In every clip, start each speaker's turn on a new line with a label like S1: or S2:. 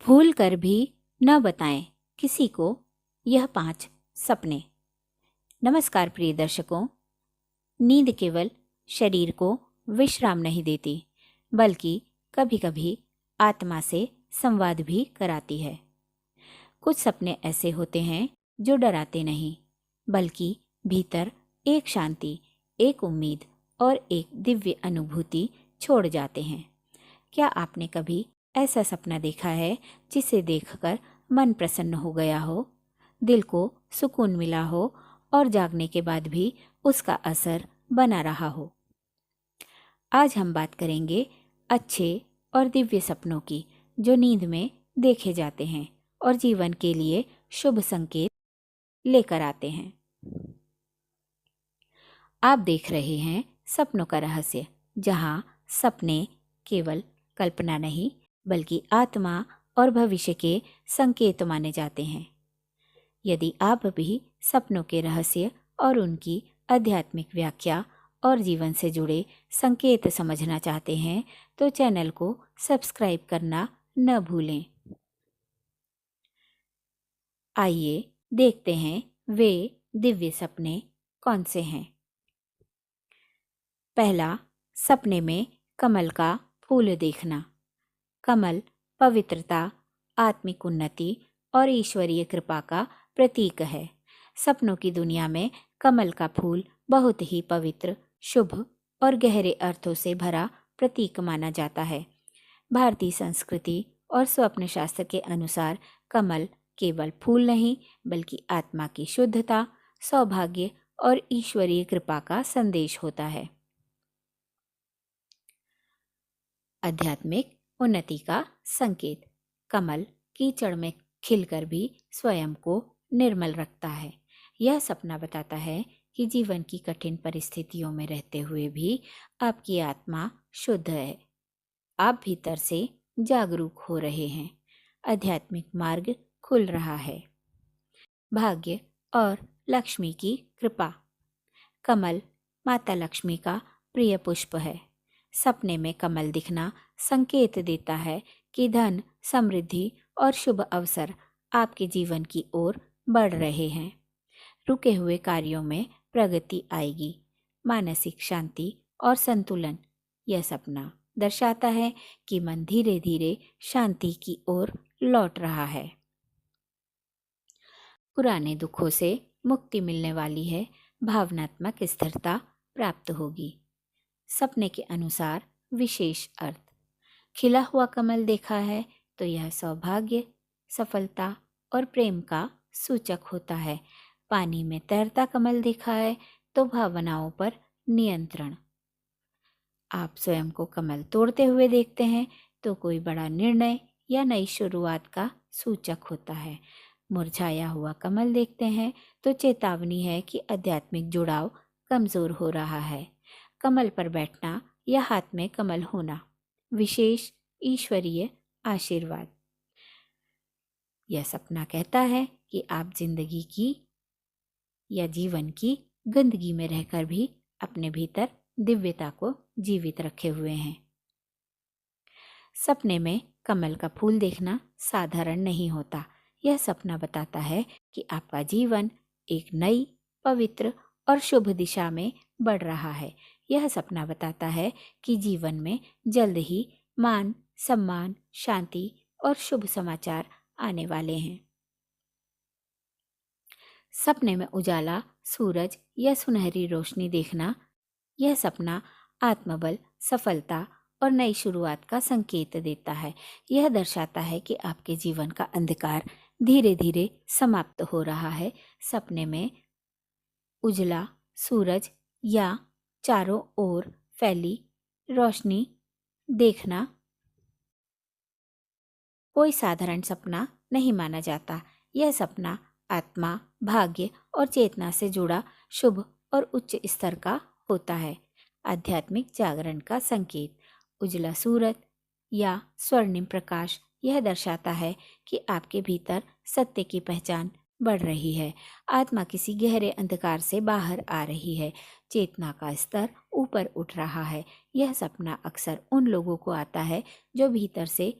S1: भूल कर भी न बताएं किसी को यह 5 सपने। नमस्कार प्रिय दर्शकों, नींद केवल शरीर को विश्राम नहीं देती, बल्कि कभी कभी आत्मा से संवाद भी कराती है। कुछ सपने ऐसे होते हैं जो डराते नहीं, बल्कि भीतर एक शांति, एक उम्मीद और एक दिव्य अनुभूति छोड़ जाते हैं। क्या आपने कभी ऐसा सपना देखा है जिसे देखकर मन प्रसन्न हो गया हो, दिल को सुकून मिला हो और जागने के बाद भी उसका असर बना रहा हो? आज हम बात करेंगे अच्छे और दिव्य सपनों की, जो नींद में देखे जाते हैं और जीवन के लिए शुभ संकेत लेकर आते हैं। आप देख रहे हैं सपनों का रहस्य, जहां सपने केवल कल्पना नहीं, बल्कि आत्मा और भविष्य के संकेत माने जाते हैं। यदि आप भी सपनों के रहस्य और उनकी आध्यात्मिक व्याख्या और जीवन से जुड़े संकेत समझना चाहते हैं, तो चैनल को सब्सक्राइब करना न भूलें। आइए देखते हैं वे दिव्य सपने कौन से हैं। पहला, सपने में कमल का फूल देखना। कमल पवित्रता, आत्मिक उन्नति और ईश्वरीय कृपा का प्रतीक है। सपनों की दुनिया में कमल का फूल बहुत ही पवित्र, शुभ और गहरे अर्थों से भरा प्रतीक माना जाता है। भारतीय संस्कृति और स्वप्न शास्त्र के अनुसार कमल केवल फूल नहीं, बल्कि आत्मा की शुद्धता, सौभाग्य और ईश्वरीय कृपा का संदेश होता है। आध्यात्मिक उन्नति का संकेत। कमल कीचड़ में खिलकर भी स्वयं को निर्मल रखता है। यह सपना बताता है कि जीवन की कठिन परिस्थितियों में रहते हुए भी आपकी आत्मा शुद्ध है। आप भीतर से जागरूक हो रहे हैं। आध्यात्मिक मार्ग खुल रहा है। भाग्य और लक्ष्मी की कृपा। कमल माता लक्ष्मी का प्रिय पुष्प है। सपने में कमल दिखना संकेत देता है कि धन, समृद्धि और शुभ अवसर आपके जीवन की ओर बढ़ रहे हैं। रुके हुए कार्यों में प्रगति आएगी। मानसिक शांति और संतुलन। यह सपना दर्शाता है कि मन धीरे धीरे शांति की ओर लौट रहा है। पुराने दुखों से मुक्ति मिलने वाली है। भावनात्मक स्थिरता प्राप्त होगी। सपने के अनुसार विशेष अर्थ। खिला हुआ कमल देखा है तो यह सौभाग्य, सफलता और प्रेम का सूचक होता है। पानी में तैरता कमल देखा है तो भावनाओं पर नियंत्रण। आप स्वयं को कमल तोड़ते हुए देखते हैं तो कोई बड़ा निर्णय या नई शुरुआत का सूचक होता है। मुरझाया हुआ कमल देखते हैं तो चेतावनी है कि आध्यात्मिक जुड़ाव कमजोर हो रहा है। कमल पर बैठना या हाथ में कमल होना, विशेष ईश्वरीय आशीर्वाद। यह सपना कहता है कि आप जिंदगी की या जीवन की गंदगी में रहकर भी अपने भीतर दिव्यता को जीवित रखे हुए हैं। सपने में कमल का फूल देखना साधारण नहीं होता। यह सपना बताता है कि आपका जीवन एक नई, पवित्र और शुभ दिशा में बढ़ रहा है। यह सपना बताता है कि जीवन में जल्द ही मान, सम्मान, शांति और शुभ समाचार आने वाले हैं। सपने में उजाला, सूरज या सुनहरी रोशनी देखना। यह सपना आत्मबल, सफलता और नई शुरुआत का संकेत देता है। यह दर्शाता है कि आपके जीवन का अंधकार धीरे धीरे समाप्त हो रहा है। सपने में उजला सूरज या चारों ओर फैली रोशनी देखना कोई साधारण सपना नहीं माना जाता। यह सपना आत्मा, भाग्य और चेतना से जुड़ा शुभ और उच्च स्तर का होता है। आध्यात्मिक जागरण का संकेत। उजला सूरज या स्वर्णिम प्रकाश यह दर्शाता है कि आपके भीतर सत्य की पहचान बढ़ रही है। आत्मा किसी गहरे अंधकार से बाहर आ रही है। चेतना का स्तर ऊपर उठ रहा है। यह सपना अक्सर उन लोगों को आता है जो भीतर से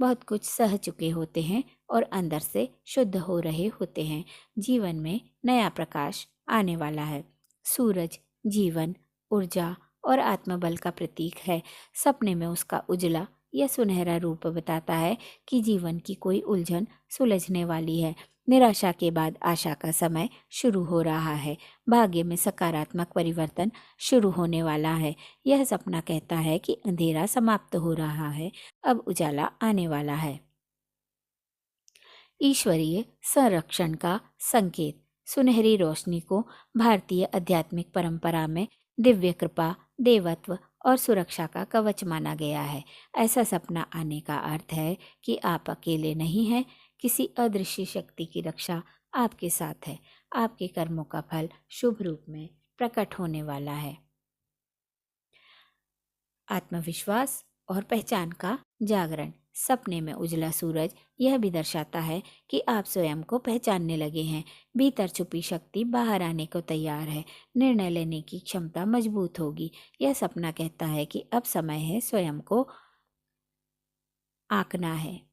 S1: बहुत कुछ सह चुके होते हैं और अंदर से शुद्ध हो रहे होते हैं। जीवन में नया प्रकाश आने वाला है। सूरज जीवन, ऊर्जा और आत्मबल का प्रतीक है। सपने में उसका उजला या सुनहरा रूप बताता है कि जीवन की कोई उलझन सुलझने वाली है। निराशा के बाद आशा का समय शुरू हो रहा है। भाग्य में सकारात्मक परिवर्तन शुरू होने वाला है। यह सपना कहता है कि अंधेरा समाप्त हो रहा है, अब उजाला आने वाला है। ईश्वरीय संरक्षण का संकेत। सुनहरी रोशनी को भारतीय आध्यात्मिक परंपरा में दिव्य कृपा, देवत्व और सुरक्षा का कवच माना गया है। ऐसा सपना आने का अर्थ है कि आप अकेले नहीं हैं, किसी अदृश्य शक्ति की रक्षा आपके साथ है। आपके कर्मों का फल शुभ रूप में प्रकट होने वाला है। आत्मविश्वास और पहचान का जागरण। सपने में उजला सूरज यह भी दर्शाता है कि आप स्वयं को पहचानने लगे हैं। भीतर छुपी शक्ति बाहर आने को तैयार है। निर्णय लेने की क्षमता मजबूत होगी। यह सपना कहता है कि अब समय है स्वयं को आंकना है।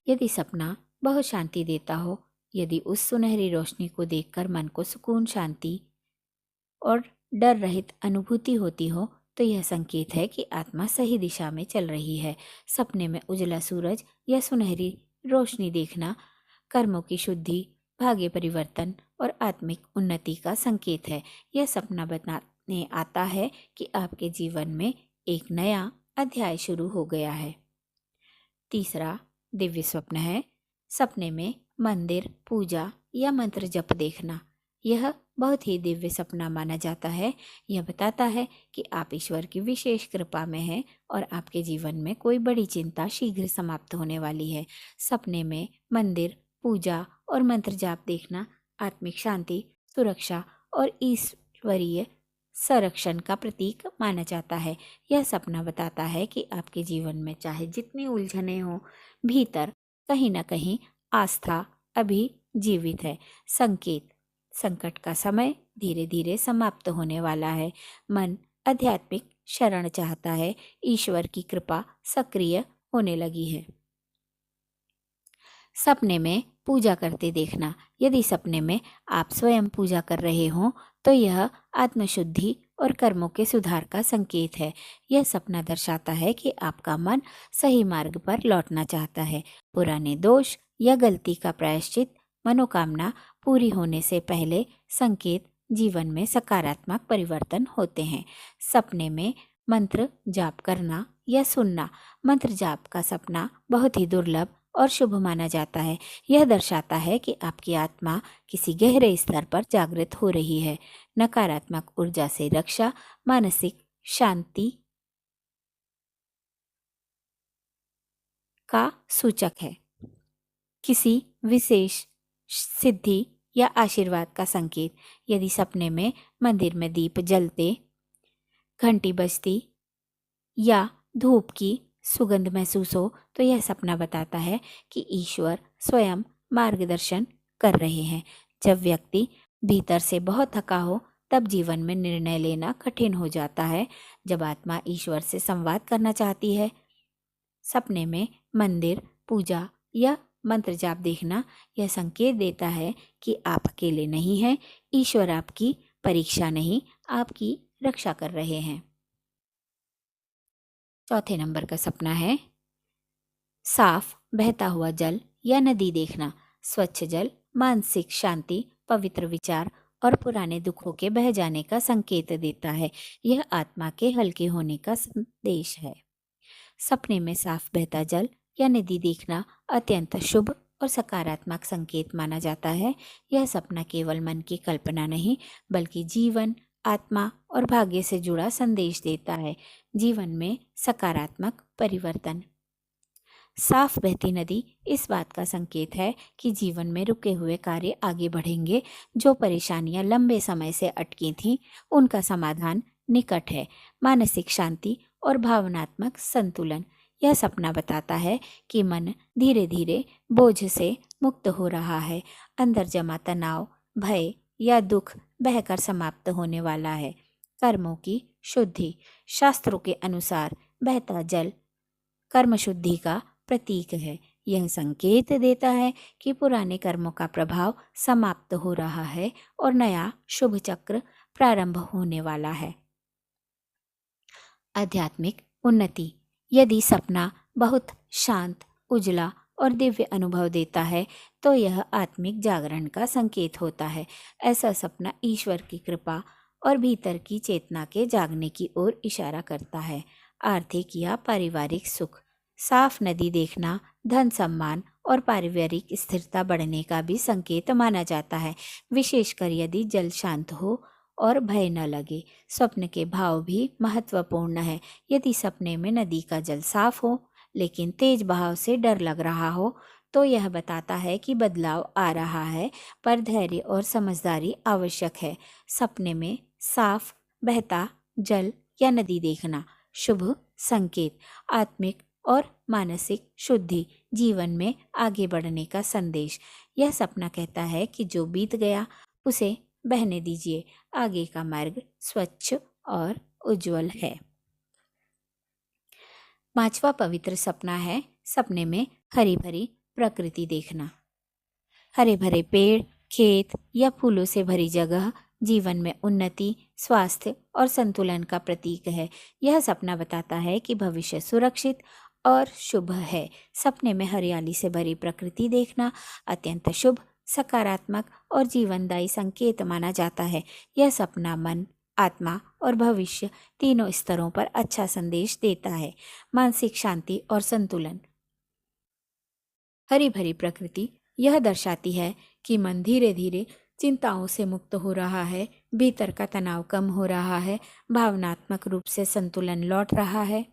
S1: यदि सपना बहुत शांति देता हो, यदि उस सुनहरी रोशनी को देखकर मन को सुकून, शांति और डर रहित अनुभूति होती हो, तो यह संकेत है कि आत्मा सही दिशा में चल रही है। सपने में उजला सूरज या सुनहरी रोशनी देखना कर्मों की शुद्धि, भाग्य परिवर्तन और आत्मिक उन्नति का संकेत है। यह सपना बताने आता है कि आपके जीवन में एक नया अध्याय शुरू हो गया है। तीसरा दिव्य स्वप्न है सपने में मंदिर, पूजा या मंत्र जप देखना। यह बहुत ही दिव्य सपना माना जाता है। यह बताता है कि आप ईश्वर की विशेष कृपा में हैं और आपके जीवन में कोई बड़ी चिंता शीघ्र समाप्त होने वाली है। सपने में मंदिर, पूजा और मंत्र जाप देखना आत्मिक शांति, सुरक्षा और ईश्वरीय संरक्षण का प्रतीक माना जाता है। यह सपना बताता है कि आपके जीवन में चाहे जितनी उलझनें हों, भीतर कहीं न कहीं आस्था अभी जीवित है। संकेत। संकट का समय धीरे धीरे समाप्त होने वाला है। मन आध्यात्मिक शरण चाहता है। ईश्वर की कृपा सक्रिय होने लगी है। सपने में पूजा करते देखना। यदि सपने में आप स्वयं पूजा कर रहे हों, तो यह आत्मशुद्धि और कर्मों के सुधार का संकेत है। यह सपना दर्शाता है कि आपका मन सही मार्ग पर लौटना चाहता है। पुराने दोष या गलती का प्रायश्चित, मनोकामना पूरी होने से पहले संकेत जीवन में सकारात्मक परिवर्तन होते हैं। सपने में मंत्र जाप करना या सुनना। मंत्र जाप का सपना बहुत ही दुर्लभ और शुभ माना जाता है। यह दर्शाता है कि आपकी आत्मा किसी गहरे स्तर पर जागृत हो रही है। नकारात्मक ऊर्जा से रक्षा, मानसिक शांति का सूचक है। किसी विशेष सिद्धि या आशीर्वाद का संकेत। यदि सपने में मंदिर में दीप जलते, घंटी बजती या धूप की सुगंध महसूस हो, तो यह सपना बताता है कि ईश्वर स्वयं मार्गदर्शन कर रहे हैं। जब व्यक्ति भीतर से बहुत थका हो, तब जीवन में निर्णय लेना कठिन हो जाता है। जब आत्मा ईश्वर से संवाद करना चाहती है, सपने में मंदिर, पूजा या मंत्र जाप देखना यह संकेत देता है कि आप अकेले नहीं हैं। ईश्वर आपकी परीक्षा नहीं, आपकी रक्षा कर रहे हैं। चौथे नंबर का सपना है साफ बहता हुआ जल या नदी देखना। स्वच्छ जल मानसिक शांति, पवित्र विचार और पुराने दुखों के बह जाने का संकेत देता है। यह आत्मा के हल्के होने का संदेश है। सपने में साफ बहता जल या नदी देखना अत्यंत शुभ और सकारात्मक संकेत माना जाता है। यह सपना केवल मन की कल्पना नहीं, बल्कि जीवन, आत्मा और भाग्य से जुड़ा संदेश देता है। जीवन में सकारात्मक परिवर्तन। साफ बहती नदी इस बात का संकेत है कि जीवन में रुके हुए कार्य आगे बढ़ेंगे। जो परेशानियां लंबे समय से अटकी थीं, उनका समाधान निकट है। मानसिक शांति और भावनात्मक संतुलन। यह सपना बताता है कि मन धीरे धीरे बोझ से मुक्त हो रहा है। अंदर जमा तनाव, भय या दुख बहकर समाप्त होने वाला है। कर्मों की शुद्धि। शास्त्रों के अनुसार बहता जल कर्म शुद्धि का प्रतीक है। यह संकेत देता है कि पुराने कर्मों का प्रभाव समाप्त हो रहा है और नया शुभ चक्र प्रारंभ होने वाला है। आध्यात्मिक उन्नति। यदि सपना बहुत शांत, उजला और दिव्य अनुभव देता है तो यह आत्मिक जागरण का संकेत होता है। ऐसा सपना ईश्वर की कृपा और भीतर की चेतना के जागने की ओर इशारा करता है। आर्थिक या पारिवारिक सुख। साफ नदी देखना धन सम्मान और पारिवारिक स्थिरता बढ़ने का भी संकेत माना जाता है, विशेषकर यदि जल शांत हो और भय न लगे। स्वप्न के भाव भी महत्वपूर्ण है। यदि सपने में नदी का जल साफ हो लेकिन तेज बहाव से डर लग रहा हो तो यह बताता है कि बदलाव आ रहा है, पर धैर्य और समझदारी आवश्यक है। सपने में साफ बहता जल या नदी देखना शुभ संकेत, आत्मिक और मानसिक शुद्धि, जीवन में आगे बढ़ने का संदेश। यह सपना कहता है कि जो बीत गया उसे बहने दीजिए, आगे का मार्ग स्वच्छ और उज्जवल है। पांचवा पवित्र सपना है सपने में हरी भरी प्रकृति देखना। हरे भरे पेड़, खेत या फूलों से भरी जगह जीवन में उन्नति, स्वास्थ्य और संतुलन का प्रतीक है। यह सपना बताता है कि भविष्य सुरक्षित और शुभ है। सपने में हरियाली से भरी प्रकृति देखना अत्यंत शुभ, सकारात्मक और जीवनदायी संकेत माना जाता है। यह सपना मन, आत्मा और भविष्य तीनों स्तरों पर अच्छा संदेश देता है। मानसिक शांति और संतुलन। हरी भरी प्रकृति यह दर्शाती है कि मन धीरे धीरे चिंताओं से मुक्त हो रहा है, भीतर का तनाव कम हो रहा है, भावनात्मक रूप से संतुलन लौट रहा है।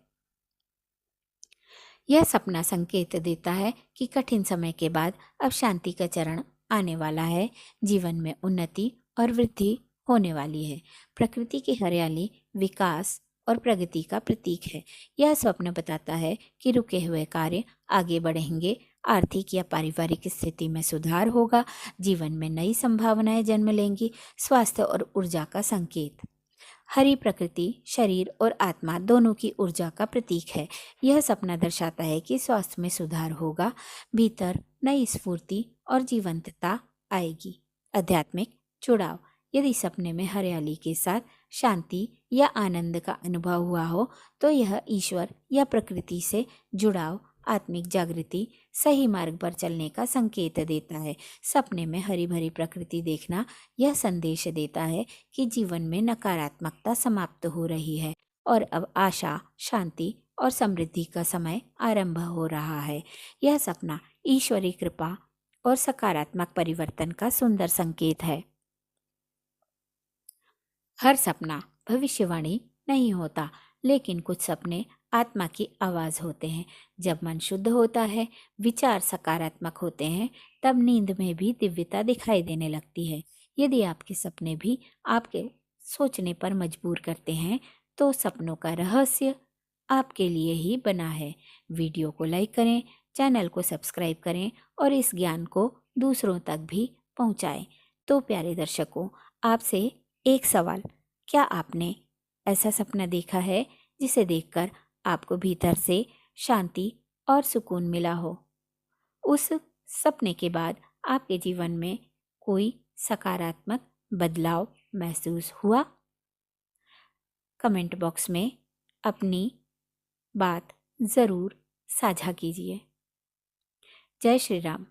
S1: यह सपना संकेत देता है कि कठिन समय के बाद अब शांति का चरण आने वाला है, जीवन में उन्नति और वृद्धि होने वाली है। प्रकृति की हरियाली विकास और प्रगति का प्रतीक है। यह स्वप्न बताता है कि रुके हुए कार्य आगे बढ़ेंगे, आर्थिक या पारिवारिक स्थिति में सुधार होगा, जीवन में नई संभावनाएं जन्म लेंगी। स्वास्थ्य और ऊर्जा का संकेत। हरी प्रकृति शरीर और आत्मा दोनों की ऊर्जा का प्रतीक है। यह सपना दर्शाता है कि स्वास्थ्य में सुधार होगा, भीतर नई स्फूर्ति और जीवंतता आएगी। आध्यात्मिक जुड़ाव। यदि सपने में हरियाली के साथ शांति या आनंद का अनुभव हुआ हो तो यह ईश्वर या प्रकृति से जुड़ाव, आत्मिक जागृति, सही मार्ग पर चलने का संकेत देता है। सपने में हरी भरी प्रकृति देखना यह संदेश देता है कि जीवन में नकारात्मकता समाप्त हो रही है और अब आशा, शांति और समृद्धि का समय आरंभ हो रहा है। यह सपना ईश्वरी कृपा और सकारात्मक परिवर्तन का सुंदर संकेत है। हर सपना भविष्यवाणी नहीं होता, लेकिन कुछ सपने आत्मा की आवाज़ होते हैं। जब मन शुद्ध होता है, विचार सकारात्मक होते हैं, तब नींद में भी दिव्यता दिखाई देने लगती है। यदि आपके सपने भी आपके सोचने पर मजबूर करते हैं तो सपनों का रहस्य आपके लिए ही बना है। वीडियो को लाइक करें, चैनल को सब्सक्राइब करें और इस ज्ञान को दूसरों तक भी पहुंचाएं। तो प्यारे दर्शकों, आपसे एक सवाल, क्या आपने ऐसा सपना देखा है जिसे देखकर आपको भीतर से शांति और सुकून मिला हो? उस सपने के बाद आपके जीवन में कोई सकारात्मक बदलाव महसूस हुआ? कमेंट बॉक्स में अपनी बात ज़रूर साझा कीजिए। जय श्री राम।